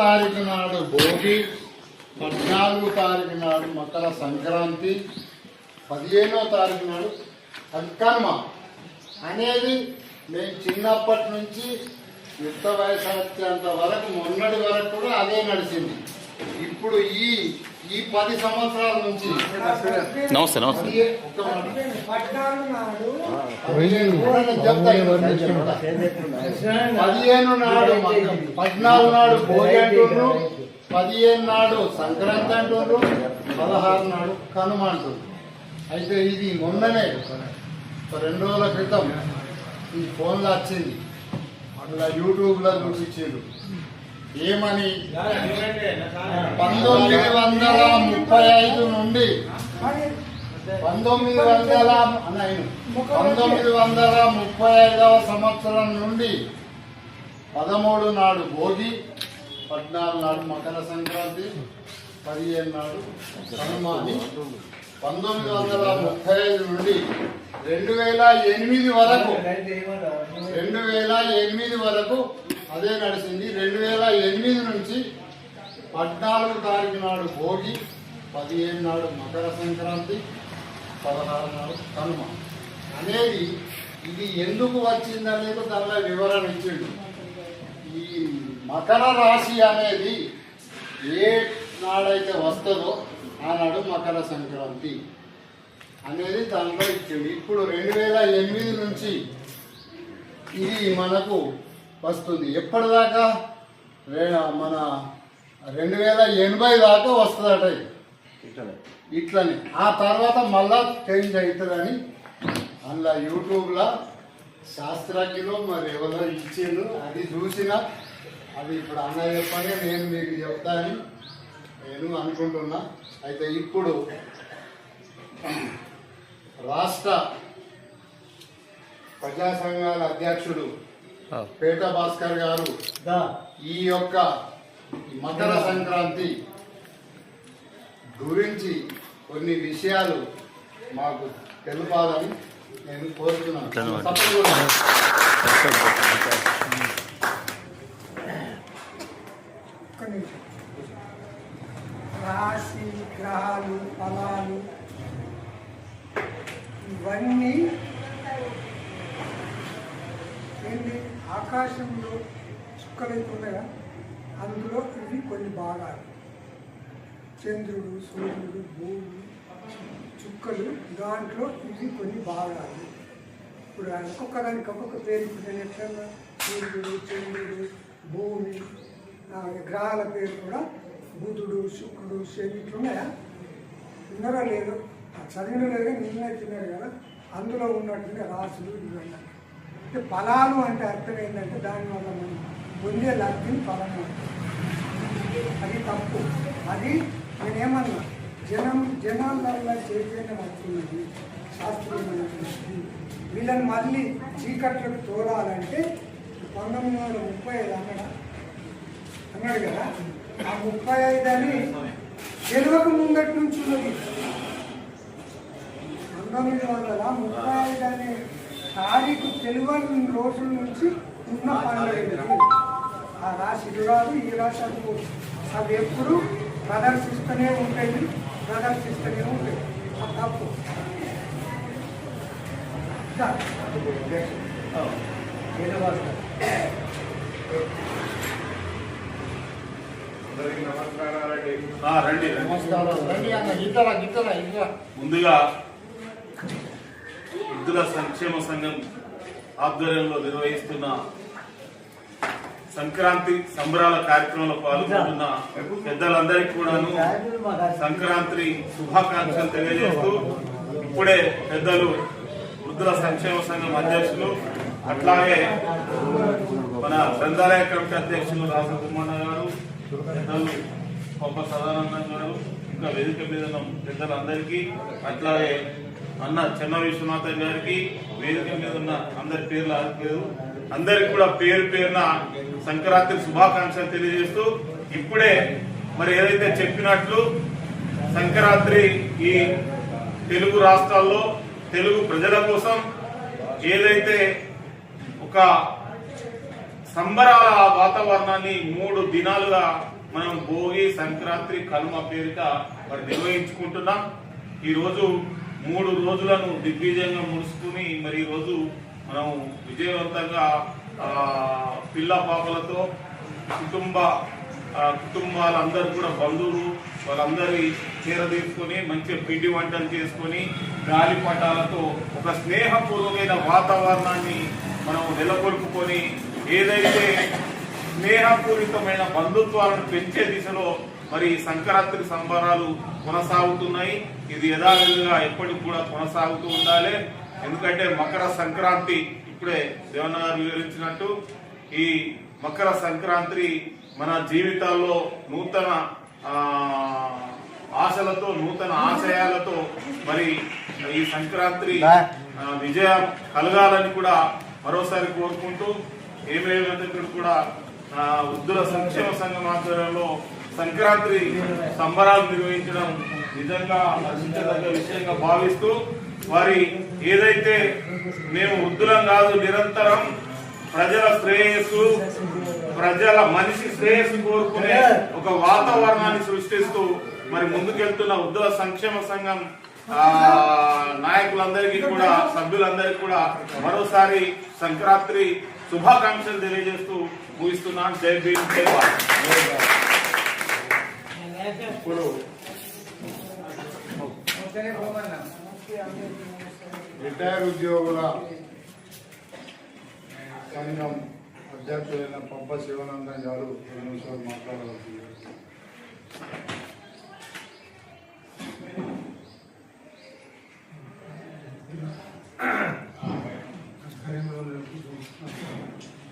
తారీఖు నాడు భోగి, 14వ తారీఖు నాడు మకర సంక్రాంతి, 15వ తారీఖు నాడు అది కనుమ అనేది మేము చిన్నప్పటి నుంచి యుక్త వయసు వచ్చేంత వరకు మొన్నటి వరకు కూడా అదే నడిచింది. ఇప్పుడు ఈ 10 సంవత్సరాల నుంచి 15 నాడు 14 నాడు భోగి అంటుండ్రు, 15 నాడు సంక్రాంతి అంటుండ్రు, 16 నాడు కనుమ అంటుండ్రు. అయితే ఇది మొన్ననే 2 రోజుల క్రితం ఈ ఫోన్లో వచ్చింది, అందులో యూట్యూబ్లో చూపించారు. ఏమని 1935 నుండి 1935వ సంవత్సరం నుండి 13 నాడు భోగి, 14 నాడు మకర సంక్రాంతి, 15 నాడు కనుమ అని 1935 నుండి 2008 వరకు అదే నడిచింది. 2008 నుంచి 14 తారీఖు నాడు భోగి, 15 నాడు మకర సంక్రాంతి, 16 నాడు కనుమ అనేది ఇది ఎందుకు వచ్చిందనేది దానిలో వివరణ ఇచ్చిండు. ఈ మకర రాశి అనేది ఏ నాడైతే వస్తుందో ఆనాడు మకర సంక్రాంతి అనేది దానిలో ఇచ్చిండు. ఇప్పుడు 2008 నుంచి ఇది మనకు వస్తుంది. ఎప్పటిదాకా మన 2080 దాకా వస్తుందట ఇట్లని. ఆ తర్వాత మళ్ళా చేంజ్ అవుతుందని అందులో యూట్యూబ్లో శాస్త్రజ్ఞులు మరి ఎవరో ఇచ్చిండు, అది చూసిన అది ఇప్పుడు అన్న చెప్పని నేను మీకు చెప్తానని నేను అనుకుంటున్నా. అయితే ఇప్పుడు రాష్ట్ర ప్రజా సంఘాల అధ్యక్షుడు పేట భాస్కర్ గారు ఈ యొక్క మకర సంక్రాంతి గురించి కొన్ని విషయాలు మాకు తెలుపాలని నేను కోరుతున్నాను. రాశి, గ్రహాలు, ఫలాలు ఇవన్నీ ఏంటి ఆకాశంలో చుక్కలైతున్నాయా, అందులో ఇవి కొన్ని భాగాలు. చంద్రుడు, సూర్యుడు, భూమి, చుక్కలు, దాంట్లో ఇవి కొన్ని భాగాలు. ఇప్పుడు ఒక్కొక్క దానికి ఒక్కొక్క పేరు. ఇప్పుడు ఎట్లా సూర్యుడు, చంద్రుడు, భూమి, గ్రహాల పేరు కూడా బుధుడు, శుక్రుడు, శని ఇట్లున్నాయా? ఉన్నారా లేదు? చదివిన లేదు, నిన్నే తిన్నారు కదా. అందులో ఉన్నట్టుగా రాసులు ఇవన్నీ. అంటే ఫలాలు అంటే అర్థం ఏంటంటే దానివల్ల మనం పొందే లబ్ధిని ఫలము. అది తప్పు. అది నేనేమన్నా జనాల చైతన్యం వస్తున్నది, శాస్త్రీయమైనది. వీళ్ళని మళ్ళీ చీకట్లకు తోడాలంటే 1935 అన్నాడు కదా. ఆ 35 అని తెలియక ముందటి నుంచి ఉన్నది. 1935 అనే తారీఖు తెలియని రోజుల నుంచి ఉన్న పండుగ. ఆ రాశి ఇది రాదు, ఈ రాశి అది అవి ఎప్పుడు ప్రదర్శిస్తూనే ఉంటాయి. ఆ తప్పు. ముందుగా వృద్ధుల సంక్షేమ సంఘం ఆధ్వర్యంలో నిర్వహిస్తున్న సంక్రాంతి సంబరాల కార్యక్రమంలో పాల్గొంటున్న పెద్దలందరికీ కూడాను సంక్రాంతి శుభాకాంక్షలు తెలియజేస్తూ ఇప్పుడే పెద్దలు వృద్ధుల సంక్షేమ సంఘం అధ్యక్షులు అట్లాగే మన గ్రంథాలయ కమిటీ అధ్యక్షులు రాజకుమార్ గారు, పెద్దలు గొప్ప సదానందం గారు, ఇంకా వేదిక మీద పెద్దలందరికీ, అట్లాగే అన్న చెన్న విశ్వనాథన్ గారికి, వేదిక మీద ఉన్న అందరి పేర్లు ఆడలేదు, అందరికి కూడా పేరు పేరున సంక్రాంతి శుభాకాంక్షలు తెలియజేస్తూ ఇప్పుడే మరి ఏదైతే చెప్పినట్లు సంక్రాంతి ఈ తెలుగు రాష్ట్రాల్లో తెలుగు ప్రజల కోసం ఏదైతే ఒక సంబరాల వాతావరణాన్ని 3 దినాలుగా మనం భోగి, సంక్రాంతి, కనుమ పేరిట మరి నిర్వహించుకుంటున్నాం. ఈరోజు 3 రోజులను దిగ్విజయంగా ముడుచుకుని మరి ఈరోజు మనం విజయవంతంగా పిల్ల పాపలతో కుటుంబాలందరూ కూడా బంధువులు వాళ్ళందరి చీర తీసుకొని మంచిగా పిండి వంటలు చేసుకొని గాలిపటాలతో ఒక స్నేహపూర్వమైన వాతావరణాన్ని మనం నెలకొల్పుకొని ఏదైతే స్నేహపూరితమైన బంధుత్వాలను పెంచే దిశలో మరి సంక్రాంతి సంబరాలు కొనసాగుతున్నాయి. ఇది యథావిధిగా ఎప్పటికి కూడా కొనసాగుతూ ఉండాలి. ఎందుకంటే మకర సంక్రాంతి ఇప్పుడే దేవన్న గారు వివరించినట్టు ఈ మకర సంక్రాంతి మన జీవితాల్లో నూతన ఆశలతో, నూతన ఆశయాలతో మరి ఈ సంక్రాంతి విజయం కలగాలని కూడా మరోసారి కోరుకుంటూ ఏమేమి కూడా వృద్ధుల సంక్షేమ సంఘం ఆధ్వర్యంలో సంక్రాంతి సంబరాలు నిర్వహించడం నిజంగా హర్షించదగ్గ విషయంగా భావిస్తూ వారి ఏదైతే మేము వృద్ధులం కాదు, నిరంతరం ప్రజల శ్రేయస్సు, మనిషి శ్రేయస్సు కోరుకునే ఒక వాతావరణాన్ని సృష్టిస్తూ మరి ముందుకెళ్తున్న వృద్ధుల సంక్షేమ సంఘం నాయకులందరికీ కూడా, సభ్యులందరికీ కూడా మరోసారి సంక్రాంతి శుభాకాంక్షలు తెలియజేస్తూ ముగిస్తున్నాను. జై భీమ్, జై భారత్. ఇప్పుడు రిటైర్ ఉద్యోగుల సంఘం అధ్యక్షులైన పంప శివానందన్ గారు 2 నిమిషాలు మాట్లాడవలసింది.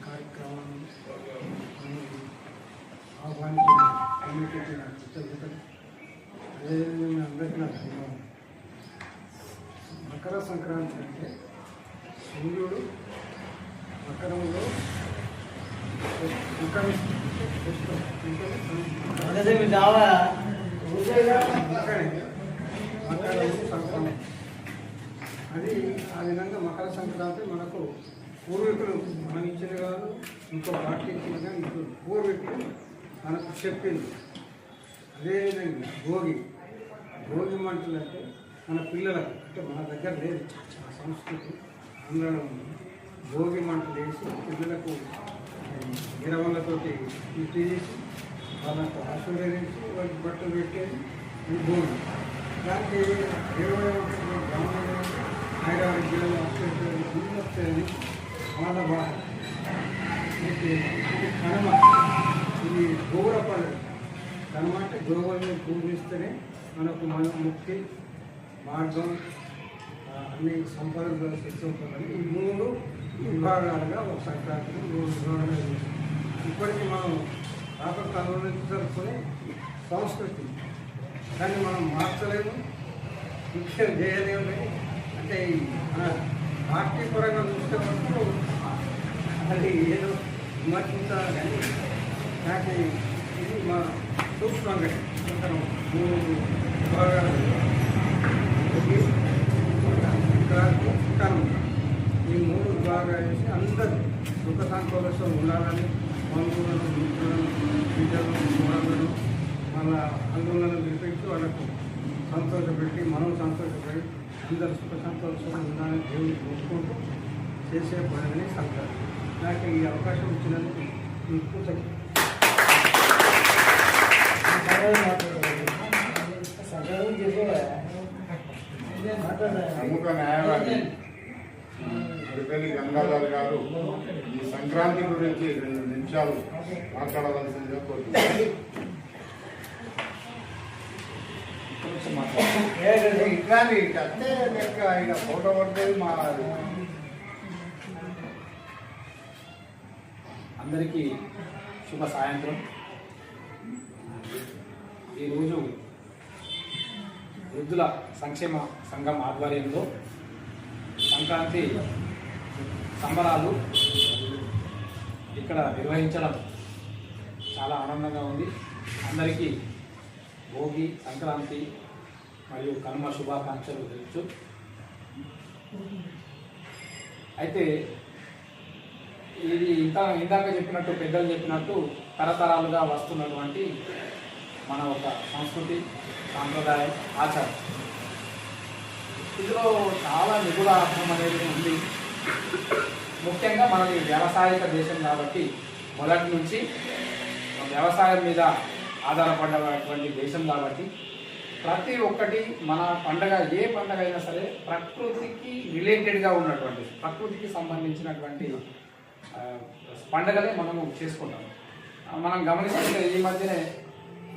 కార్యక్రమాన్ని ఆహ్వానించిన కమ్యూనికేట్ కృతజ్ఞతలు. అదేవిధంగా అందరికీ నా ధన్యవాదాలు. మకర సంక్రాంతి అంటే సూర్యుడు మకరంలో అది ఆ విధంగా మకర సంక్రాంతి మనకు పూర్వీకులు మనం ఇచ్చిన కాదు, ఇంకో పార్టీ ఇచ్చిన కానీ ఇప్పుడు పూర్వీకులు మనకు చెప్పింది. అదేవిధంగా భోగి మంటలు అంటే మన పిల్లలకు, అంటే మన దగ్గర లేదు ఆ సంస్కృతి, అందరం భోగి మంటలు వేసి పిల్లలకు గిరవలతోటి ఇంటి చేసి వాళ్ళకు ఆశీర్వదించి వాళ్ళకి బట్టలు పెట్టేది ఈ భోగి. దానికి 20 గ్రామాలు 5-6 జిల్లాలు వస్తాయని వాళ్ళ బాధ. ఇది కనుమ, ఇది గోవుల పండుగ. కనుమ అంటే గోవులను పూజిస్తేనే మనకు ముక్తి మార్గం అన్ని సంపదలు శిక్షించాలని ఈ 3 విభాగాలుగా ఒక సంక్రాంతిని 3 విభాగాలుగా చేస్తాం. ఇప్పటికీ మనం రాష్ట్రంలో జరుపుకునే సంస్కృతి, కానీ మనం మార్చలేము, ముఖ్యం చేయలేము. అంటే మన పార్టీ పరంగా చూస్తే వరకు అది ఏదో విమర్శించాలి, కానీ నాకు ఇది మా సూక్ష్మంగా 3 విభాగాలు ఈ 3 విభాగాలు వేసి అందరూ సుఖ సంతోషం ఉండాలని బంధువులను, మిత్రులను, బిడ్డలను, మూడలను మళ్ళా అందులను పిలిపించి వాళ్ళకు సంతోషపెట్టి మనం సంతోషపడి అందరూ సుఖ సంతోషంగా ఉండాలని దేవుని కోరుకుంటూ చేసే పనిని సంక్రాంతి. నాకు ఈ అవకాశం ఇచ్చినందుకు మీకు ప్రముఖ న్యాయవాది గంగాధర్ గారు ఈ సంక్రాంతి గురించి 2 నిమిషాలు మాట్లాడవలసిందిగా కోరుతున్నాను. ఇట్లాంటి అంటే ఆయన ఫోటో పట్టేది మా అందరికీ శుభ సాయంత్రం. ఈరోజు వృద్ధుల సంక్షేమ సంఘం ఆధ్వర్యంలో సంక్రాంతి సంబరాలు ఇక్కడ నిర్వహించడం చాలా ఆనందంగా ఉంది. అందరికీ భోగి, సంక్రాంతి మరియు కనుమ శుభాకాంక్షలు తెలుసు. అయితే ఇది ఇందాక చెప్పినట్టు పెద్దలు చెప్పినట్టు తరతరాలుగా వస్తున్నటువంటి మన ఒక సంస్కృతి, సాంప్రదాయం, ఆచారం. ఇందులో చాలా నిగుణ అర్థం అనేది ఉంది. ముఖ్యంగా మనది వ్యవసాయక దేశం కాబట్టి మొదటి నుంచి వ్యవసాయం మీద ఆధారపడినటువంటి దేశం కాబట్టి ప్రతి ఒక్కటి మన పండగ, ఏ పండగ అయినా సరే ప్రకృతికి రిలేటెడ్గా ఉన్నటువంటి, ప్రకృతికి సంబంధించినటువంటి పండగలే మనము చేసుకుంటాం. మనం గమనిస్తుంటే ఈ మధ్యనే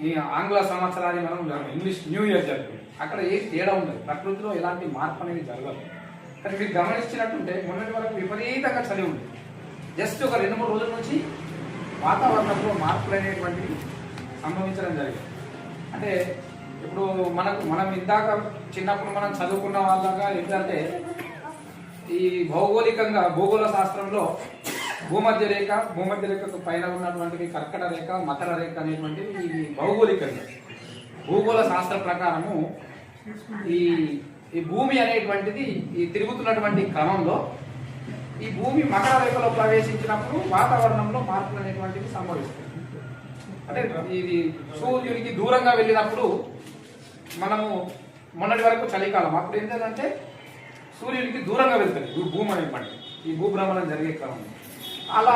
ఈ ఆంగ్ల సంవత్సరాన్ని మనం ఇంగ్లీష్ న్యూ ఇయర్ జరుగుతుంది. అక్కడ ఏ తేడా ఉండదు, ప్రకృతిలో ఎలాంటి మార్పు అనేది జరగదు. కానీ మీరు గమనించినట్టుంటే మొన్నటి వరకు విపరీతంగా చలి ఉంది. జస్ట్ ఒక 2-3 రోజుల నుంచి వాతావరణంలో మార్పులు అనేటువంటివి సంభవించడం జరిగింది. అంటే ఇప్పుడు మనం ఇందాక చిన్నప్పుడు మనం చదువుకున్న వాళ్ళగా ఏంటంటే ఈ భౌగోళికంగా భూగోళ శాస్త్రంలో భూమధ్య రేఖకు పైన ఉన్నటువంటివి కర్కట రేఖ, మకర రేఖ అనేటువంటివి ఈ భౌగోళికంగా భూగోళ శాస్త్ర ప్రకారము ఈ భూమి అనేటువంటిది ఈ తిరుగుతున్నటువంటి క్రమంలో ఈ భూమి మకర రేఖలో ప్రవేశించినప్పుడు వాతావరణంలో మార్పులు అనేటువంటివి సంభవిస్తాయి. అంటే ఇది సూర్యునికి దూరంగా వెళ్ళినప్పుడు మనము మొన్నటి వరకు చలికాలం, అప్పుడు ఏంటంటే సూర్యునికి దూరంగా వెళ్తుంది భూమి అనేటువంటి ఈ భూభ్రమణం జరిగే క్రమంలో. అలా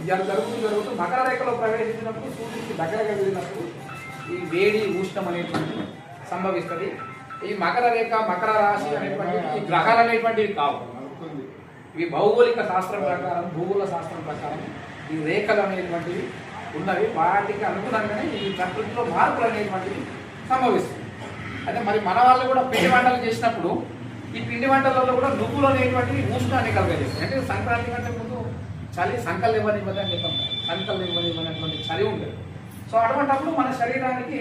జరుగుతూ మకర రేఖలో ప్రవేశించినప్పుడు సూర్యునికి దగ్గరగా వెళ్ళినప్పుడు ఈ వేడి, ఉష్ణం అనేటువంటిది సంభవిస్తుంది. ఈ మకర రేఖ, మకర రాశి అనేటువంటివి ఈ గ్రహాలు అనేటువంటివి కావు. ఇవి భౌగోళిక శాస్త్రం ప్రకారం, భూగోళ శాస్త్రం ప్రకారం ఈ రేఖలు అనేటువంటివి ఉన్నవి. వాటికి అనుగుణంగానే ఈ ప్రకృతిలో మార్పులు అనేటువంటివి సంభవిస్తుంది. అయితే మరి మన వాళ్ళు కూడా పిండి వంటలు చేసినప్పుడు ఈ పిండి వంటలలో కూడా నువ్వులు అనేటువంటివి ఉష్ణాన్ని కలగజేస్తాయి. అంటే సంక్రాంతి కంటే ముందు చలి సంకల్ ఇవ్వనివ్వదు అని చెప్పాం. సంకల్ ఇవ్వనివ్వనటువంటి చలి ఉండదు. సో అటువంటిప్పుడు మన శరీరానికి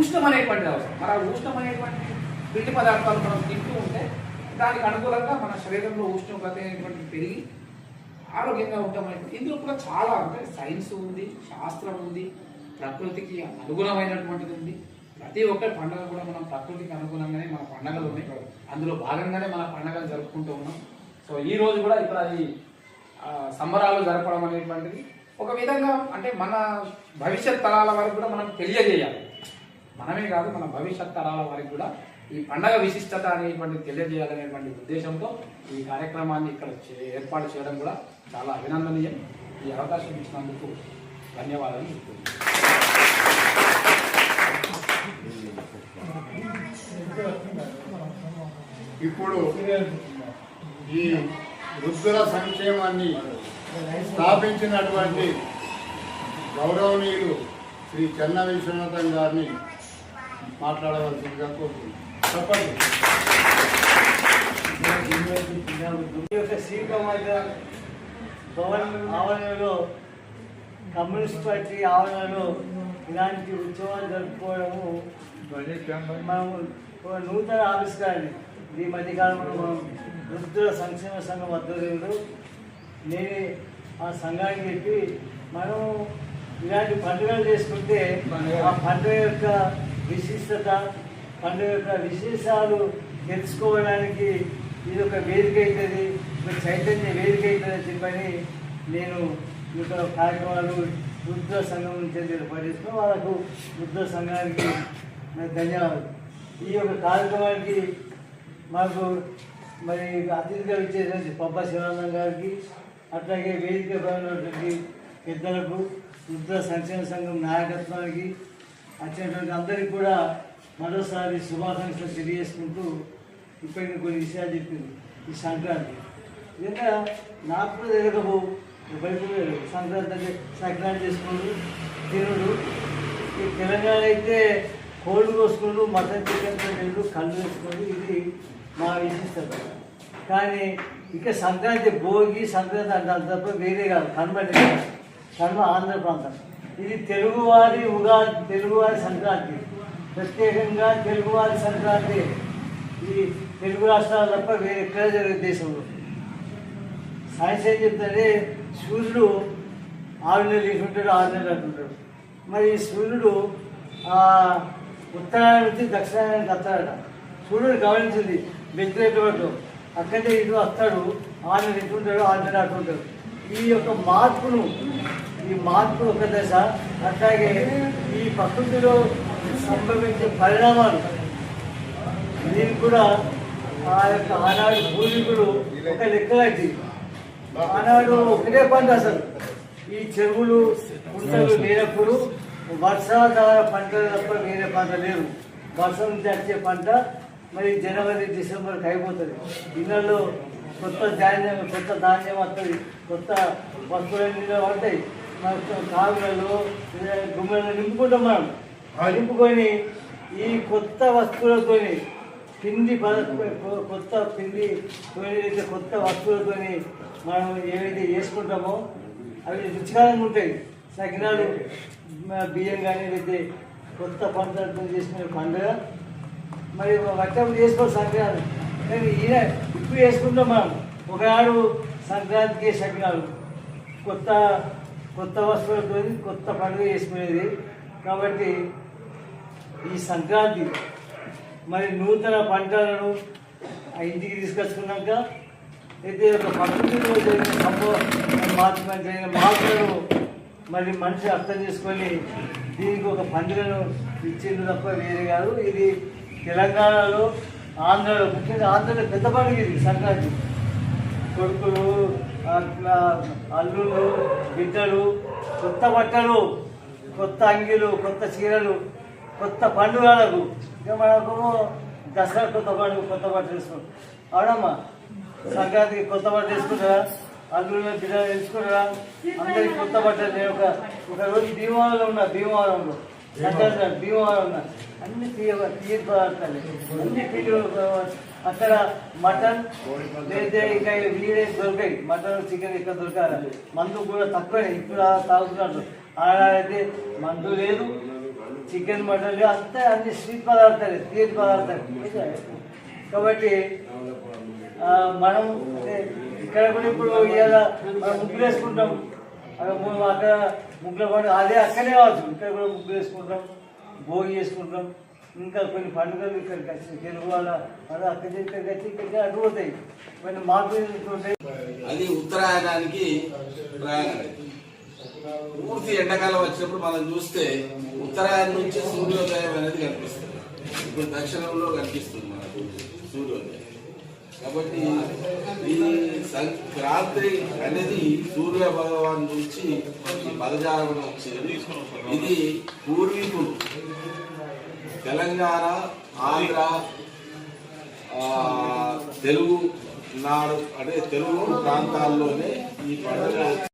ఉష్ణం అనేటువంటిది అవసరం. మరి ఆ ఉష్ణం అనేటువంటి పిండి పదార్థాలు మనం తింటూ ఉంటే దానికి అనుకూలంగా మన శరీరంలో ఉష్ణోగ్రత అనేటువంటిది పెరిగి ఆరోగ్యంగా ఉంటామనేటువంటి ఇందులో కూడా చాలా అంటే సైన్స్ ఉంది, శాస్త్రం ఉంది, ప్రకృతికి అనుగుణమైనటువంటిది ఉంది. ప్రతి ఒక్కరి పండుగ కూడా మనం ప్రకృతికి అనుగుణంగానే మన పండుగలు ఉన్నాయి. అందులో భాగంగానే మన పండుగలు జరుపుకుంటూ ఉన్నాం. సో ఈ రోజు కూడా ఇప్పుడు అది సంబరాలు జరపడం అనేటువంటిది ఒక విధంగా అంటే మన భవిష్యత్ తరాల వారికి కూడా మనం తెలియజేయాలి. మనమే కాదు, మన భవిష్యత్ తరాల వారికి కూడా ఈ పండగ విశిష్టత అనేటువంటిది తెలియజేయాలనేటువంటి ఉద్దేశంతో ఈ కార్యక్రమాన్ని ఇక్కడ ఏర్పాటు చేయడం కూడా చాలా అభినందనీయం. ఈ అవకాశం ఇచ్చినందుకు ధన్యవాదాలు చెప్తున్నాను. ఇప్పుడు ఈ వృద్ధుల సంక్షేమాన్ని స్థాపించినటువంటి గౌరవనీయులు శ్రీ చెన్న విశ్వనాథం గారిని మాట్లాడవలసిందిగా కోరుతున్నాను. చెప్పండి. ఈ యొక్క శ్రీకమాత భవన్ ఆవరణలో కమ్యూనిస్ట్ పార్టీ ఆవరణలో ఇలాంటి ఉత్సవాలు జరుపుకోవడము మనము ఒక నూతన ఆవిష్కారాన్ని ఈ మధ్యకాలంలో మనం వృద్ధుల సంక్షేమ సంఘం ఆధ్వర్యంలో నేనే ఆ సంఘానికి చెప్పి మనం ఇలాంటి పండుగలు చేసుకుంటే ఆ పండుగ యొక్క విశిష్టత, పండుగ యొక్క విశేషాలు తెలుసుకోవడానికి ఇది ఒక వేదిక అవుతుంది, ఒక చైతన్య వేదిక అవుతుంది అని చెప్పని నేను ఈ యొక్క కార్యక్రమాలు వృద్ధుల సంఘం నుంచి ఏర్పాటు చేసుకుని వాళ్ళకు వృద్ధుల సంఘానికి ధన్యవాదాలు. ఈ యొక్క కార్యక్రమానికి మాకు మరి అతిథిగా ఇచ్చేటువంటి పబ్బ శివానందం గారికి, అట్లాగే వేదిక పైనటువంటి పెద్దలకు, వృద్ధుల సంక్షేమ సంఘం నాయకత్వానికి వచ్చినటువంటి అందరికీ కూడా మరోసారి శుభాకాంక్షలు తెలియజేసుకుంటూ ఇప్పటికి కొన్ని విషయాలు చెప్పింది. ఈ సంక్రాంతి నిజంగా నాకు కూడా తెలియకపో బయట సంక్రాంతి అంటే సంక్రాంతి చేసుకుంటూ తినుడు. ఈ తెలంగాణ అయితే కోళ్ళు కోసుకుంటూ మటన్ చికెన్ తింటూ కళ్ళు వేసుకుంటూ ఇది మా విశిష్టత. కానీ ఇక సంక్రాంతి భోగి సంక్రాంతి అంటారు తప్ప వేరే కాదు. కనుమ ఆంధ్ర ప్రాంతం. ఇది తెలుగువారి ఉగాది, తెలుగువారి సంక్రాంతి, ప్రత్యేకంగా తెలుగువారి సంక్రాంతి. ఇది తెలుగు రాష్ట్రాలు తప్ప వేరే ఎక్కడ జరిగే దేశంలో. సైన్స్ ఏం చెప్తుంటే సూర్యుడు 6 నెలలు ఇటుంటాడు, 6 నెలలు అంటుంటాడు. మరి సూర్యుడు ఉత్తరాయణ నుంచి దక్షిణాయనానికి వస్తాడట. సూర్యుడు గమనించింది వ్యతిరేకం అక్కడే ఇటు వస్తాడు, 6 నెలలు ఇటుంటాడు, 6 నెలలు అటుంటాడు. ఈ యొక్క మార్పును ఈ మార్పు ఒక దశ, అట్లాగే ఈ ప్రకృతిలో సంభవించే పరిణామాలు దీనికి కూడా ఆ యొక్క ఆనాడు పూర్వీకులు ఒక లెక్క కట్టి ఆనాడు ఒకటే పంట అసలు ఈ చెరువులు కుంటలు లేనప్పుడు వర్షాధార పంటలు తప్ప వేరే పంట లేదు. వర్షం నుంచి వచ్చే పంట మరి జనవరి డిసెంబర్కి అయిపోతుంది. ఇళ్ళల్లో కొత్త ధాన్యం వస్తుంది, కొత్త వస్తువులు పడతాయి. కాగులలో గుమ్మలలో నింపుకుంటాం మనం. నింపుకొని ఈ కొత్త వస్తువులతో కొత్త పిండి కొత్త వస్తువులతో మనం ఏవైతే చేసుకుంటామో అవి రుచికరంగా ఉంటాయి. సకినాలు బియ్యం కానీ లేకపోతే కొత్త పంటలతో చేసిన పండుగ మరి వచ్చేప్పుడు చేసుకోవాలి సంక్రాంతి. కానీ ఈయన ఇప్పుడు వేసుకుంటాం మనం. ఒకనాడు సంక్రాంతికి సకినాలు కొత్త వస్తువులతో కొత్త పండుగ చేసుకునేది. కాబట్టి ఈ సంక్రాంతి మరి నూతన పంటలను ఇంటికి తీసుకొచ్చుకున్నాక అయితే ఒక ప్రకృతిలో జరిగిన జరిగిన మార్పులను మరి మనిషి అర్థం చేసుకొని దీనికి ఒక పండుగను ఇచ్చింది తప్ప వేరే కాదు. ఇది తెలంగాణలో ఆంధ్రలో ముఖ్యంగా ఆంధ్రలో పెద్ద పండుగ ఇది సంక్రాంతి. కొడుకులు అల్లుళ్ళు బిడ్డలు కొత్త బట్టలు కొత్త అంగీలు కొత్త చీరలు కొత్త పండుగలకు ఇంకా మనకు దసరా కొత్త బట్టలు వేసుకుంటాం. అవునమ్మా, సంక్రాంతికి కొత్త బట్టలు వేసుకుంటారా, అల్లుళ్ళు బిడ్డలు వేసుకుంటారా? అందరికి కొత్త బట్టలు. నేను ఒక రోజు భీమవరంలో సంక్రాంతి భీమవరం ఉన్నా అన్ని తీయ పదార్థాలు అన్ని పిండి. అక్కడ మటన్ లేదా ఇంకా వీడే దొరికాయి. మటన్ చికెన్ ఇక్కడ దొరకాలి. మందు కూడా తక్కువే ఇప్పుడు తాగుతున్నారు. ఆడైతే మందు లేదు, చికెన్ మటన్ లేదు, అంతే అన్ని స్వీట్ పదార్థాలు తీయటి పదార్థాలు. కాబట్టి మనం ఇక్కడ కూడా ఇప్పుడు ఇవాళ మనం ముగ్గులు వేసుకుంటాం. అక్కడ ముగ్గుల పండుగ అదే అక్కడే కావచ్చు. ఇక్కడ కూడా ముగ్గులు వేసుకుంటాం, భోగి చేసుకుంటాం. ఇంకా కొన్ని పండుగలు ఇక్కడికి వచ్చి తెలుగు వాళ్ళ అక్కడికి ఇక్కడికి వచ్చి ఇక్కడికి అడ్డుపోతాయి. కొన్ని మార్పులు ఉంటాయి. అది ఉత్తరాయణానికి ప్రయాణం. పూర్తి ఎండాకాలం వచ్చినప్పుడు మనం చూస్తే ఉత్తరాయణం నుంచి సూర్యోదయం అనేది కనిపిస్తుంది. ఇప్పుడు దక్షిణంలో కనిపిస్తుంది మనకు సూర్యోదయం. కాబట్టి ఈ రాత్రి అనేది సూర్య భగవాన్ నుంచి పదజాలం వచ్చింది. ఇది పూర్వీకులు తెలంగాణ, ఆంధ్ర, తెలుగు నాడు అంటే తెలుగు ప్రాంతాల్లోనే ఈ పండుగ